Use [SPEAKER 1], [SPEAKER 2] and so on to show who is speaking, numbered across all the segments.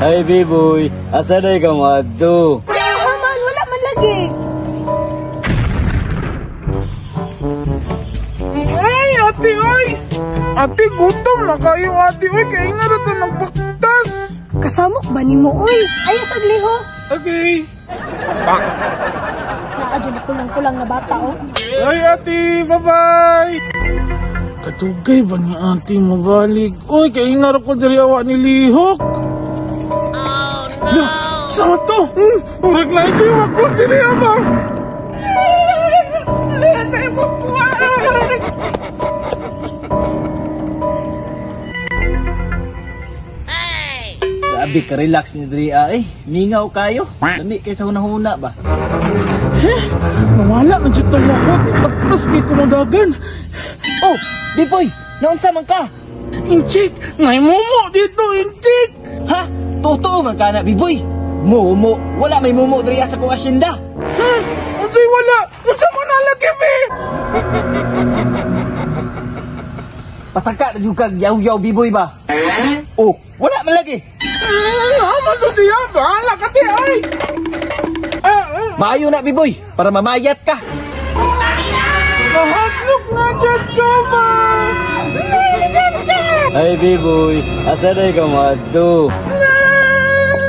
[SPEAKER 1] Ay, Biboy, asa na ka madto?
[SPEAKER 2] Man, wala man lagi.
[SPEAKER 3] Ay, ate, ay! Ate, gutom na kayo, ate, oy. Kaya nga na ito nagpaktas.
[SPEAKER 2] Kasamok ba ni mo, uy? Ay, sagliho.
[SPEAKER 3] Okay.
[SPEAKER 2] Naadyan kulang-kulang na bata, oh.
[SPEAKER 3] Ay, ate, bye-bye. Katugay ba ni ate mabalik? Uy, kaya nga ko diri awa ni Lihok. Oh, no! Sama to? Maglay kayo ako diri awa. Ate, mabuhay!
[SPEAKER 1] Grabe ka, relax ni Dria eh. Ningaw kayo. Lami kay sa hunahuna ba?
[SPEAKER 3] Nawala na dyan itong wakot. Pagpas kay kumadagan.
[SPEAKER 1] Oh, Biboy, naunsa man ka?
[SPEAKER 3] Inchik! Ngay momo dito, Inchik!
[SPEAKER 1] Ha? Totoo man ka na, Biboy. Momo, wala may momo Dria sa kong asyenda.
[SPEAKER 3] Unsay wala? Unsa man nalaki, be?
[SPEAKER 1] Patagka na juga yaw-yaw, Biboy ba? Oh, wala man lagi.
[SPEAKER 3] Aman to diya, bahala ka di, ay!
[SPEAKER 1] Maayo na, Biboy, para mamayat ka.
[SPEAKER 3] Mahatlok nga dyan ka, ma!
[SPEAKER 1] Ay, Biboy, asa na ka madto?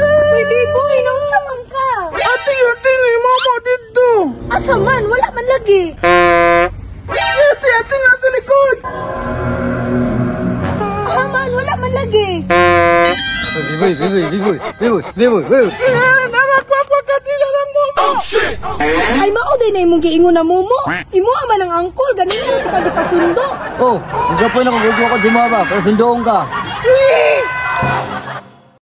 [SPEAKER 2] Uy, Biboy, naunsa man ka?
[SPEAKER 3] Ate, ni mama dito!
[SPEAKER 2] Asa man, wala man lagi.
[SPEAKER 3] Ate, nga sa likod!
[SPEAKER 2] Man, wala man lagi.
[SPEAKER 1] Biboy.
[SPEAKER 3] Namakwakwa ka di lang mo! Oh, shit!
[SPEAKER 2] Ay, mauday na imong giingon na mumo. Imo man ang angkol, ganun na ito kagipasundo.
[SPEAKER 1] Oh, hindi po na kung gusto ko di mo ba? Pero sundoon ka.